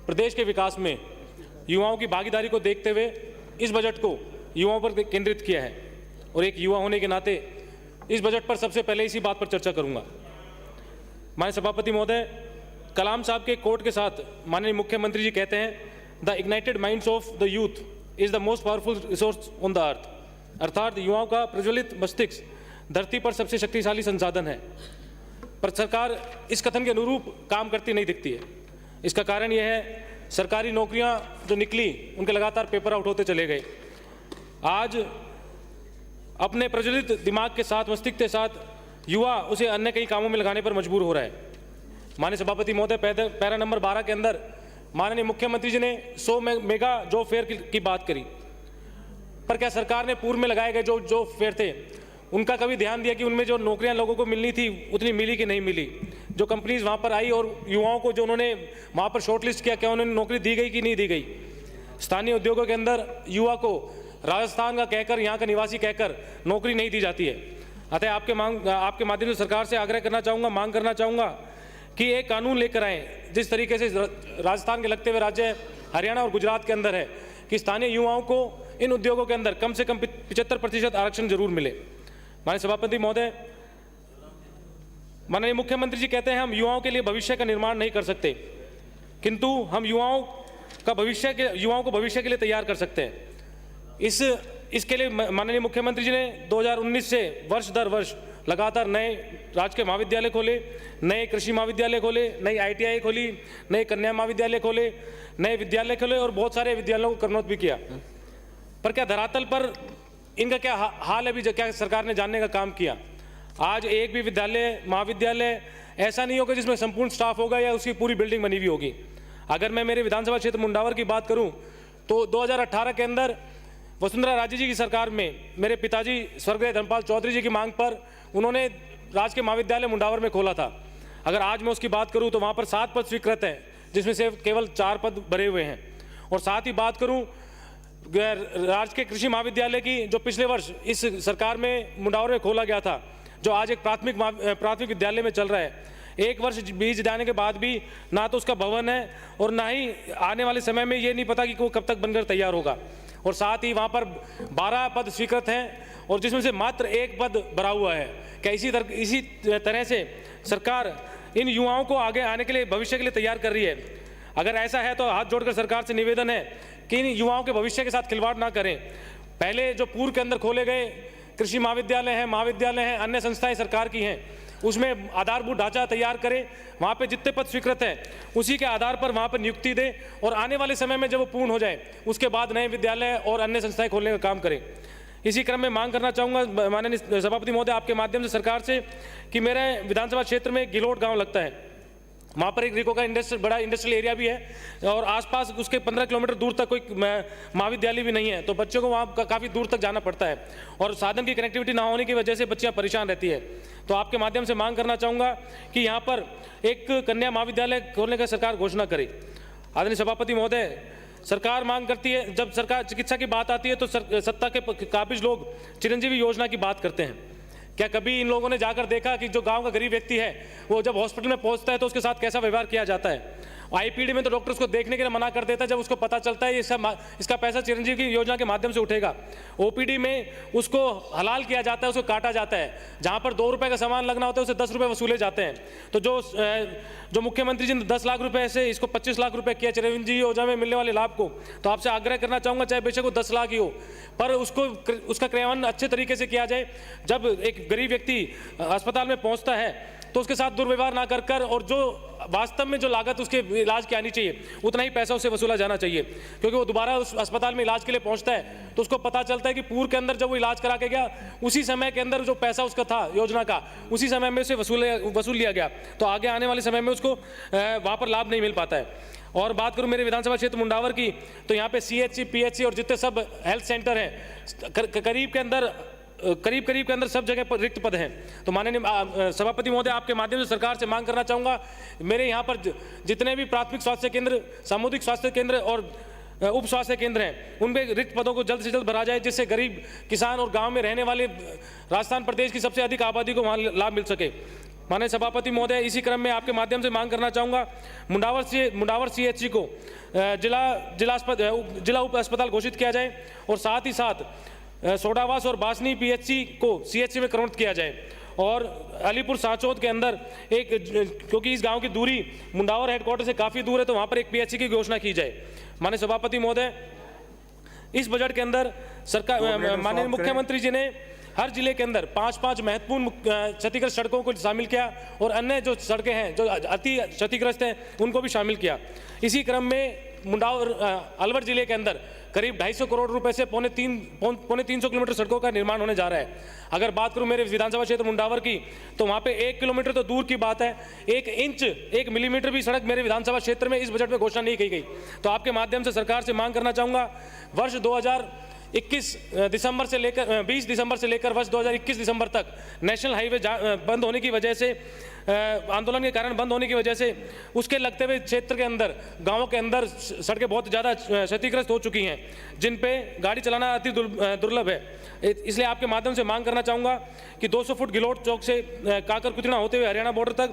प्रदेश के विकास में युवाओं की भागीदारी को देखते हुए इस बजट को युवाओं पर केंद्रित किया है और एक युवा होने के नाते इस बजट पर सबसे पहले इसी बात पर चर्चा करूंगा। माननीय सभापति महोदय, कलाम साहब के कोट के साथ माननीय मुख्यमंत्री जी कहते हैं, the ignited minds of the youth is the most powerful resource on the earth. अर्थात युवाओं का प्रज्वलित मस्तिष्क धरती पर सबसे शक्तिशाली संसाधन है, पर सरकार इस कथन के अनुरूप काम करती नहीं दिखती है। इसका कारण यह है, सरकारी नौकरियां जो निकली उनके लगातार पेपर आउट होते चले गए। आज अपने प्रज्वलित दिमाग के साथ, मस्तिष्क के साथ युवा उसे अन्य कई कामों में लगाने पर मजबूर हो रहा है। माननीय सभापति महोदय, पैरा नंबर 12 के अंदर माननीय मुख्यमंत्री जी ने 100 मेगा जॉब फेयर की बात करी, पर क्या सरकार ने पूर्व में लगाए गए जो जॉब फेयर थे उनका कभी ध्यान दिया कि उनमें जो नौकरियां लोगों को मिलनी थी उतनी मिली कि नहीं मिली? जो कंपनीज वहां पर आई और युवाओं को जो उन्होंने वहां पर शॉर्टलिस्ट किया, क्या उन्हें नौकरी दी गई कि नहीं दी गई? स्थानीय उद्योगों के अंदर युवा को राजस्थान का कहकर, यहाँ का निवासी कहकर नौकरी नहीं दी जाती है। अतः आपके माध्यम से सरकार से आग्रह करना चाहूँगा, मांग करना चाहूँगा कि एक कानून लेकर आएँ जिस तरीके से राजस्थान के लगते हुए राज्य हरियाणा और गुजरात के अंदर है कि स्थानीय युवाओं को इन उद्योगों के अंदर कम से कम 75% आरक्षण जरूर मिले। माननीय सभापति महोदय, माननीय मुख्यमंत्री जी कहते हैं हम युवाओं के लिए भविष्य का निर्माण नहीं कर सकते, किंतु हम युवाओं को भविष्य के लिए तैयार कर सकते हैं। इसके लिए माननीय मुख्यमंत्री जी ने 2019 से वर्ष दर वर्ष लगातार नए राजकीय महाविद्यालय खोले, नए कृषि महाविद्यालय खोले, नई ITI खोली, नए कन्या महाविद्यालय खोले, नए विद्यालय खोले और बहुत सारे विद्यालयों को कर्मोन्नत भी किया। पर क्या धरातल पर इनका क्या हाल है, अभी क्या सरकार ने जानने का काम किया? आज एक भी विद्यालय, महाविद्यालय ऐसा नहीं होगा जिसमें संपूर्ण स्टाफ होगा या उसकी पूरी बिल्डिंग बनी हुई होगी। अगर मैं मेरे विधानसभा क्षेत्र मुंडावर की बात करूं तो 2018 के अंदर वसुंधरा राजे जी की सरकार में मेरे पिताजी स्वर्गीय धर्मपाल चौधरी जी की मांग पर उन्होंने राजकीय महाविद्यालय मुंडावर में खोला था। अगर आज मैं उसकी बात करूं तो वहां पर 7 पद स्वीकृत हैं, जिसमें से केवल 4 पद भरे हुए हैं। और साथ ही बात करूं राजकीय कृषि महाविद्यालय की, जो पिछले वर्ष इस सरकार में मुंडावर में खोला गया था, जो आज एक प्राथमिक विद्यालय में चल रहा है। 1 वर्ष बीत जाने के बाद भी ना तो उसका भवन है और ना ही आने वाले समय में ये नहीं पता कि वो कब तक बनकर तैयार होगा। और साथ ही वहाँ पर 12 पद स्वीकृत हैं और जिसमें से मात्र 1 पद भरा हुआ है। क्या इसी तरह से सरकार इन युवाओं को आगे आने के लिए, भविष्य के लिए तैयार कर रही है? अगर ऐसा है तो हाथ जोड़कर सरकार से निवेदन है कि इन युवाओं के भविष्य के साथ खिलवाड़ ना करें। पहले जो पूर्व के अंदर खोले गए कृषि महाविद्यालय हैं, अन्य संस्थाएं सरकार की हैं, उसमें आधारभूत ढांचा तैयार करें, वहाँ पे जितने पद स्वीकृत हैं उसी के आधार पर वहाँ पर नियुक्ति दें और आने वाले समय में जब वो पूर्ण हो जाए उसके बाद नए विद्यालय और अन्य संस्थाएं खोलने का काम करें। इसी क्रम में मांग करना चाहूँगा माननीय सभापति महोदय आपके माध्यम से सरकार से कि मेरे विधानसभा क्षेत्र में गिलोट गाँव लगता है, वहाँ पर एक रिको का बड़ा इंडस्ट्रियल एरिया भी है और आसपास उसके 15 किलोमीटर दूर तक कोई महाविद्यालय भी नहीं है, तो बच्चों को वहाँ काफ़ी दूर तक जाना पड़ता है और साधन की कनेक्टिविटी ना होने की वजह से बच्चियाँ परेशान रहती है। तो आपके माध्यम से मांग करना चाहूँगा कि यहाँ पर एक कन्या महाविद्यालय खोलने का सरकार घोषणा करे। आदरणीय सभापति महोदय, सरकार मांग करती है, जब सरकार चिकित्सा की बात आती है तो सत्ता के काबिज लोग चिरंजीवी योजना की बात करते हैं। क्या कभी इन लोगों ने जाकर देखा कि जो गांव का गरीब व्यक्ति है वो जब हॉस्पिटल में पहुंचता है तो उसके साथ कैसा व्यवहार किया जाता है? IPD में तो डॉक्टर उसको देखने के लिए मना कर देता है जब उसको पता चलता है इसका पैसा चिरंजीवी की योजना के माध्यम से उठेगा। OPD में उसको हलाल किया जाता है, उसको काटा जाता है, जहां पर 2 रुपए का सामान लगना होता है उसे 10 रुपए वसूले जाते हैं। तो जो मुख्यमंत्री जी ने 10 लाख रुपए से इसको 25 लाख रुपए किया चिरंजीवी योजना में मिलने वाले लाभ को, तो आपसे आग्रह करना चाहूंगा चाहे बेशक वो 10 लाख ही हो, पर उसका क्रियान्वयन अच्छे तरीके से किया जाए। जब एक गरीब व्यक्ति अस्पताल में पहुंचता है तो उसके साथ दुर्व्यवहार ना कर और जो वास्तव में जो लागत उसके इलाज की आनी चाहिए उतना ही पैसा उसे वसूला जाना चाहिए, क्योंकि वो दोबारा उस अस्पताल में इलाज के लिए पहुंचता है तो उसको पता चलता है कि पूर्व के अंदर जब वो इलाज करा के गया उसी समय के अंदर जो पैसा उसका था योजना का उसी समय में उसे वसूल लिया गया, तो आगे आने वाले समय में उसको वहाँ पर लाभ नहीं मिल पाता है। और बात करूं मेरे विधानसभा क्षेत्र मुंडावर की, तो यहाँ पे CHC, PHC और जितने सब हेल्थ सेंटर हैं करीब के अंदर सब जगह पर रिक्त पद हैं। तो माननीय सभापति महोदय आपके माध्यम से सरकार से मांग करना चाहूँगा, मेरे यहाँ पर जितने भी प्राथमिक स्वास्थ्य केंद्र, सामुदायिक स्वास्थ्य केंद्र और उप स्वास्थ्य केंद्र हैं उनमें रिक्त पदों को जल्द से जल्द भरा जाए, जिससे गरीब किसान और गांव में रहने वाले राजस्थान प्रदेश की सबसे अधिक आबादी को वहाँ लाभ मिल सके। माननीय सभापति महोदय, इसी क्रम में आपके माध्यम से मांग करना चाहूँगा, मुंडावर CHC को जिला उप अस्पताल घोषित किया जाए और साथ ही साथ सोडावास और बासनी PHC को CHC में कन्वर्ट किया जाए। और अलीपुर सांचौद के अंदर क्योंकि इस गांव की दूरी मुंडावर हेडक्वार्टर से काफ़ी दूर है, तो वहाँ पर एक PHC की घोषणा की जाए। माननीय सभापति महोदय, इस बजट के अंदर सरकार माननीय मुख्यमंत्री जी ने हर जिले के अंदर 5 महत्वपूर्ण क्षतिग्रस्त सड़कों को शामिल किया और अन्य जो सड़कें हैं जो अति क्षतिग्रस्त हैं उनको भी शामिल किया। इसी क्रम में मुंडावर अलवर जिले के अंदर करीब 250 करोड़ रुपए से पौने 300 किलोमीटर सड़कों का निर्माण होने जा रहा है। अगर बात करूं मेरे विधानसभा क्षेत्र मुंडावर की, तो वहां पे 1 किलोमीटर तो दूर की बात है, 1 इंच 1 मिलीमीटर भी सड़क मेरे विधानसभा क्षेत्र में इस बजट में घोषणा नहीं की गई। तो आपके माध्यम से सरकार से मांग करना चाहूँगा, वर्ष 2021 दिसंबर से लेकर 20 दिसंबर से लेकर वर्ष 2021 दिसंबर तक नेशनल हाईवे बंद होने की वजह से, आंदोलन के कारण बंद होने की वजह से उसके लगते हुए क्षेत्र के अंदर, गांवों के अंदर सड़कें बहुत ज़्यादा क्षतिग्रस्त हो चुकी हैं, जिन पे गाड़ी चलाना अति दुर्लभ है। इसलिए आपके माध्यम से मांग करना चाहूँगा कि 200 फुट गिलोट चौक से काकर कुचना होते हुए हरियाणा बॉर्डर तक,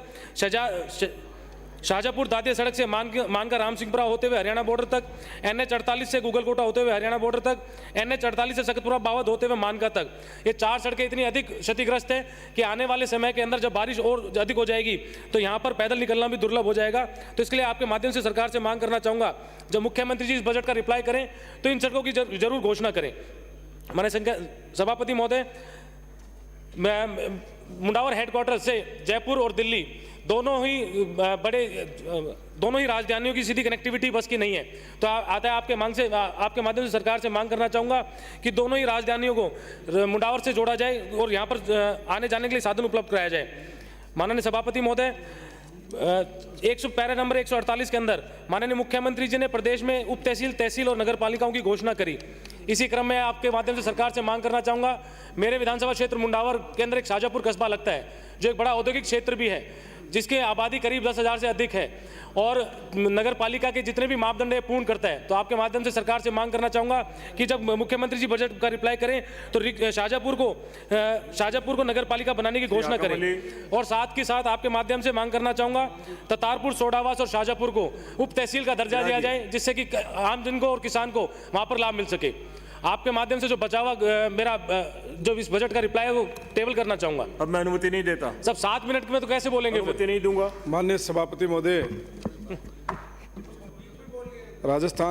शाहजहाँपुर दादिया सड़क से मानका राम सिंहपुरा होते हुए हरियाणा बॉर्डर तक, NH 48 से गूगलकोटा होते हुए हरियाणा बॉर्डर तक, NH 48 से सकतपुरा बावद होते हुए मानका तक, ये 4 सड़कें इतनी अधिक क्षतिग्रस्त हैं कि आने वाले समय के अंदर जब बारिश और अधिक हो जाएगी तो यहाँ पर पैदल निकलना भी दुर्लभ हो जाएगा। तो इसके लिए आपके माध्यम से सरकार से मांग करना चाहूँगा, जब मुख्यमंत्री जी इस बजट का रिप्लाई करें तो इन सड़कों की जरूर घोषणा करें। माननीय सभापति महोदय, मुंडावर हेडक्वार्टर से जयपुर और दिल्ली दोनों ही राजधानियों की सीधी कनेक्टिविटी बस की नहीं है। तो आता है आपके माध्यम से सरकार से मांग करना चाहूँगा कि दोनों ही राजधानियों को मुंडावर से जोड़ा जाए और यहाँ पर आने जाने के लिए साधन उपलब्ध कराया जाए। माननीय सभापति महोदय, पैरा नंबर 148 के अंदर माननीय मुख्यमंत्री जी ने प्रदेश में उप तहसील, तहसील और नगर पालिकाओं की घोषणा करी। इसी क्रम में आपके माध्यम से सरकार से मांग करना चाहूँगा, मेरे विधानसभा क्षेत्र मुंडावर के अंदर एक शाहजहाँपुर कस्बा लगता है, जो एक बड़ा औद्योगिक क्षेत्र भी है, जिसकी आबादी करीब 10,000 से अधिक है और नगर पालिका के जितने भी मापदंड है पूर्ण करता है। तो आपके माध्यम से सरकार से मांग करना चाहूँगा कि जब मुख्यमंत्री जी बजट का रिप्लाई करें तो शाहजहाँपुर को नगर पालिका बनाने की घोषणा करें। और साथ के साथ आपके माध्यम से मांग करना चाहूँगा, ततारपुर, सोडावास और शाहजहाँपुर को उप तहसील का दर्जा दिया जाए, जिससे कि आम जन को और किसान को वहाँ पर लाभ मिल सके। आपके माध्यम से जो बचावा मेरा जो इस बजट का रिप्लाई है वो टेबल करना चाहूंगा। अब मैं अनुमति नहीं देता। सब 7 मिनट में तो कैसे बोलेंगे? अनुमति नहीं दूंगा। माननीय सभापति महोदय, राजस्थान